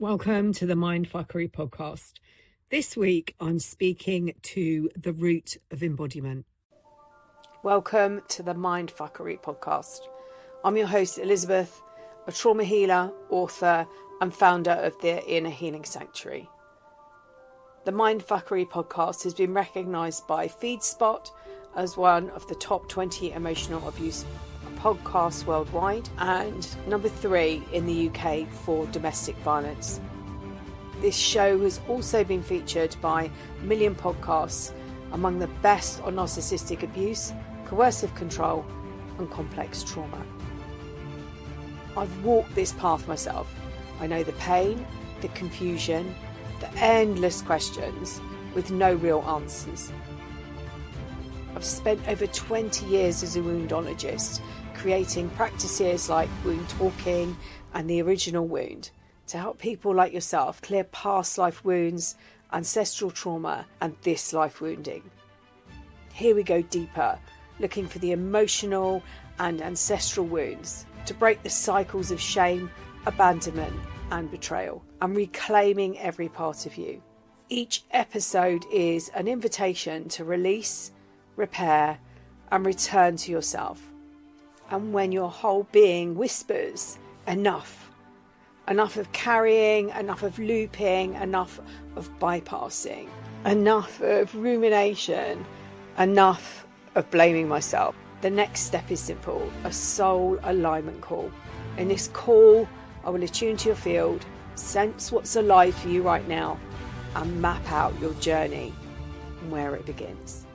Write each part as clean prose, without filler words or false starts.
Welcome to the Mindfuckery Podcast. This week, I'm speaking to the root of embodiment. Welcome to the Mindfuckery Podcast. I'm your host, Elizabeth, a trauma healer, author, and founder of the Inner Healing Sanctuary. The Mindfuckery Podcast has been recognised by FeedSpot as one of the top 20 emotional abuse podcasts worldwide and number 3 in the UK for domestic violence. This show has also been featured by a million podcasts among the best on narcissistic abuse, coercive control and complex trauma. I've walked this path myself. I know the pain, the confusion, the endless questions with no real answers. I've spent over 20 years as a woundologist, creating practices like wound talking and the original wound to help people like yourself clear past life wounds, ancestral trauma and this life wounding. Here we go deeper, looking for the emotional and ancestral wounds to break the cycles of shame, abandonment and betrayal and reclaiming every part of you. Each episode is an invitation to release, repair and return to yourself. And when your whole being whispers, enough of carrying, enough of looping, enough of bypassing, enough of rumination, enough of blaming myself. The next step is simple, a soul alignment call. In this call, I will attune to your field, sense what's alive for you right now, and map out your journey and where it begins.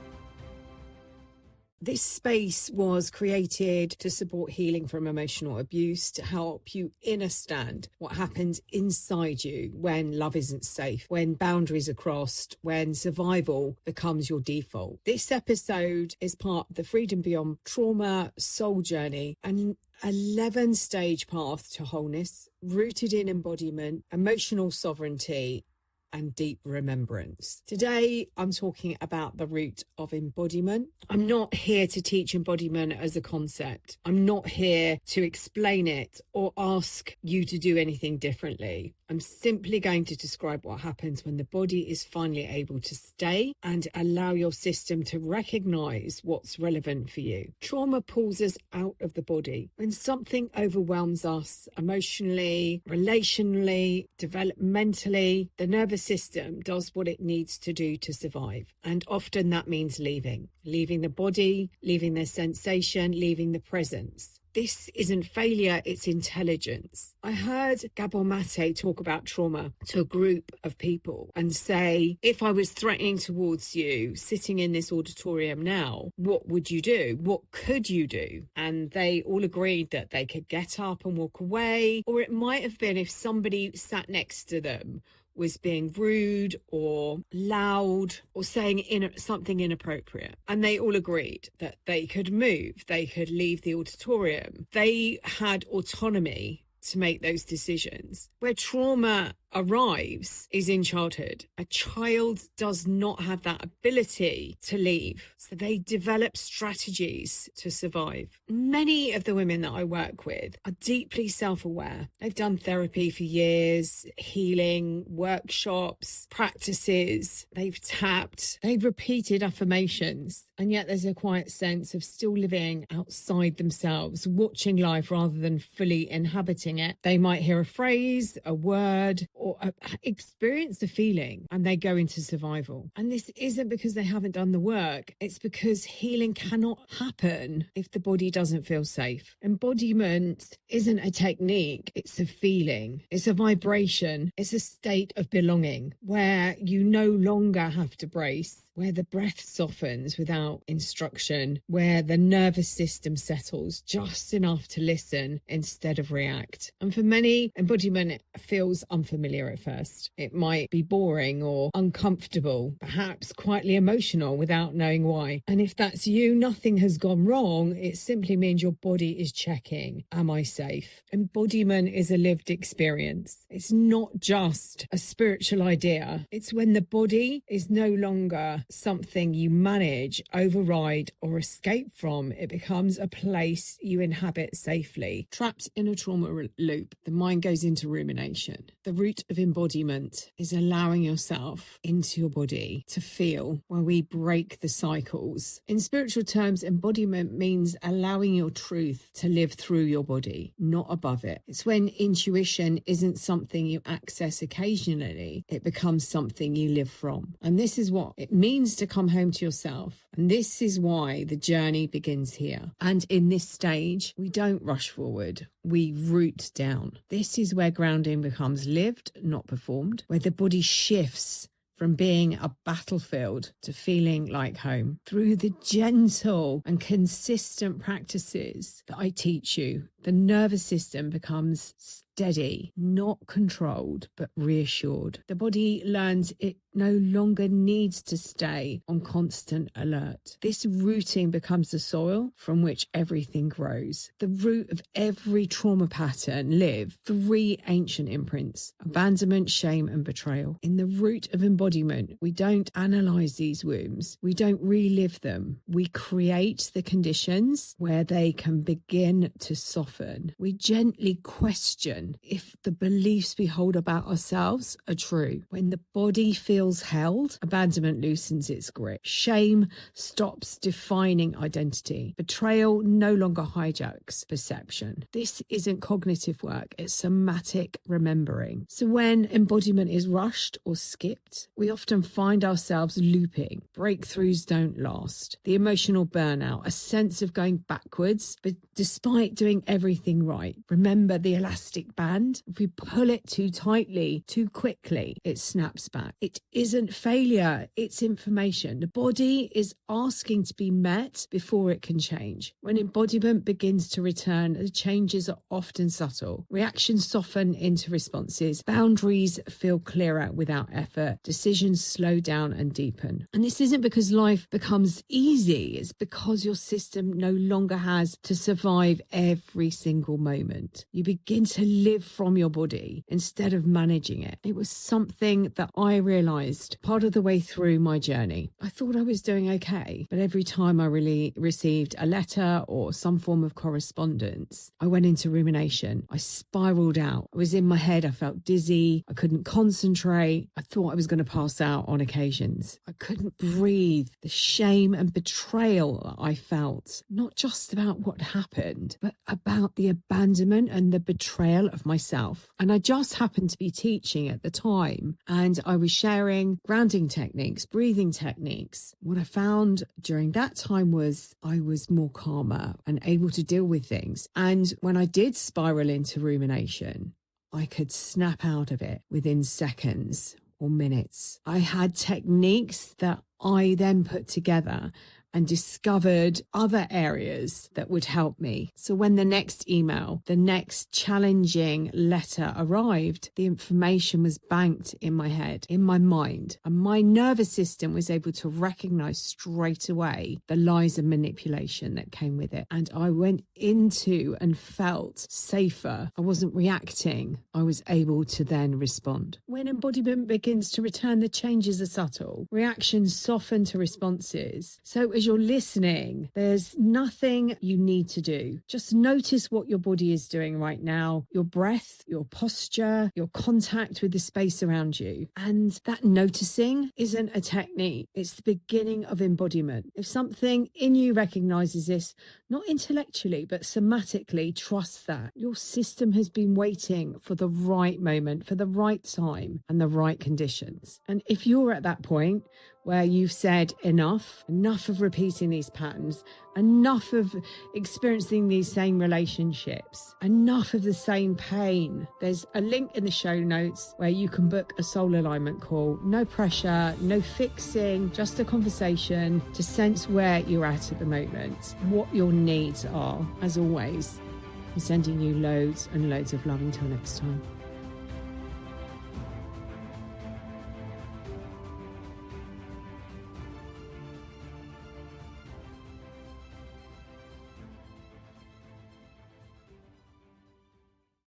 This space was created to support healing from emotional abuse, to help you understand what happens inside you when love isn't safe, when boundaries are crossed, when survival becomes your default. This episode is part of the Freedom Beyond Trauma Soul Journey, an 11-stage path to wholeness, rooted in embodiment, emotional sovereignty, and deep remembrance. Today, I'm talking about the root of embodiment. I'm not here to teach embodiment as a concept. I'm not here to explain it or ask you to do anything differently. I'm simply going to describe what happens when the body is finally able to stay and allow your system to recognize what's relevant for you. Trauma pulls us out of the body. When something overwhelms us emotionally, relationally, developmentally, the nervous system does what it needs to do to survive. And often that means leaving the body, leaving the sensation, leaving the presence. This isn't failure, it's intelligence. I heard Gabor Mate talk about trauma to a group of people and say, if I was threatening towards you sitting in this auditorium now, what would you do? What could you do? And they all agreed that they could get up and walk away, or it might have been if somebody sat next to them was being rude or loud or saying something inappropriate. And they all agreed that they could move, they could leave the auditorium. They had autonomy to make those decisions. Where trauma arrives is in childhood. A child does not have that ability to leave. So they develop strategies to survive. Many of the women that I work with are deeply self-aware. They've done therapy for years, healing, workshops, practices. They've tapped, they've repeated affirmations. And yet there's a quiet sense of still living outside themselves, watching life rather than fully inhabiting it. They might hear a phrase, a word, or experience the feeling and they go into survival. And this isn't because they haven't done the work. It's because healing cannot happen if the body doesn't feel safe. Embodiment isn't a technique. It's a feeling. It's a vibration. It's a state of belonging where you no longer have to brace, where the breath softens without instruction, where the nervous system settles just enough to listen instead of react. And for many, embodiment feels unfamiliar at first. It might be boring or uncomfortable, perhaps quietly emotional without knowing why. And if that's you, nothing has gone wrong. It simply means your body is checking, am I safe? Embodiment is a lived experience. It's not just a spiritual idea. It's when the body is no longer something you manage, override or escape from. It becomes a place you inhabit safely. Trapped in a trauma loop, the mind goes into rumination. The root root of embodiment is allowing yourself into your body to feel, where we break the cycles. In spiritual terms, embodiment means allowing your truth to live through your body, not above it. It's when intuition isn't something you access occasionally, it becomes something you live from. And this is what it means to come home to yourself. And this is why the journey begins here. And in this stage, we don't rush forward. We root down. This is where grounding becomes lived, not performed, where the body shifts from being a battlefield to feeling like home. Through the gentle and consistent practices that I teach you, the nervous system becomes steady, not controlled, but reassured. The body learns it no longer needs to stay on constant alert. This rooting becomes the soil from which everything grows. The root of every trauma pattern live 3 ancient imprints: abandonment, shame, and betrayal. In the root of embodiment, we don't analyze these wounds. We don't relive them. We create the conditions where they can begin to soften. We gently question if the beliefs we hold about ourselves are true. When the body feels held, abandonment loosens its grip. Shame stops defining identity. Betrayal no longer hijacks perception. This isn't cognitive work, it's somatic remembering. So when embodiment is rushed or skipped, we often find ourselves looping. Breakthroughs don't last. The emotional burnout, a sense of going backwards, but despite doing everything right. Remember the elastic band? If we pull it too tightly, too quickly, it snaps back. It isn't failure, it's information. The body is asking to be met before it can change. When embodiment begins to return, the changes are often subtle. Reactions soften into responses. Boundaries feel clearer without effort. Decisions slow down and deepen. And this isn't because life becomes easy. It's because your system no longer has to survive every single moment. You begin to live from your body instead of managing it. It was something that I realized part of the way through my journey. I thought I was doing okay, but every time I really received a letter or some form of correspondence, I went into rumination. I spiraled out. I was in my head. I felt dizzy. I couldn't concentrate. I thought I was going to pass out on occasions. I couldn't breathe. The shame and betrayal that I felt, not just about what happened, but about the abandonment and the betrayal of myself. And I just happened to be teaching at the time, and I was sharing grounding techniques, breathing techniques. What I found during that time was I was more calmer and able to deal with things. And when I did spiral into rumination, I could snap out of it within seconds or minutes. I had techniques that I then put together and discovered other areas that would help me. So when the next email, the next challenging letter arrived, the information was banked in my head, in my mind, and my nervous system was able to recognize straight away the lies and manipulation that came with it. And I went into and felt safer. I wasn't reacting. I was able to then respond. When embodiment begins to return, the changes are subtle. Reactions soften to responses. So as you're listening, there's nothing you need to do. Just notice what your body is doing right now, your breath, your posture, your contact with the space around you. And that noticing isn't a technique. It's the beginning of embodiment. If something in you recognizes this, not intellectually, but somatically, trust that. Your system has been waiting for the right moment, for the right time and the right conditions. And if you're at that point where you've said enough of repeating these patterns, enough of experiencing these same relationships, enough of the same pain, there's a link in the show notes where you can book a soul alignment call. No pressure, no fixing, just a conversation to sense where you're at the moment, what your needs are. As always, I'm sending you loads and loads of love until next time.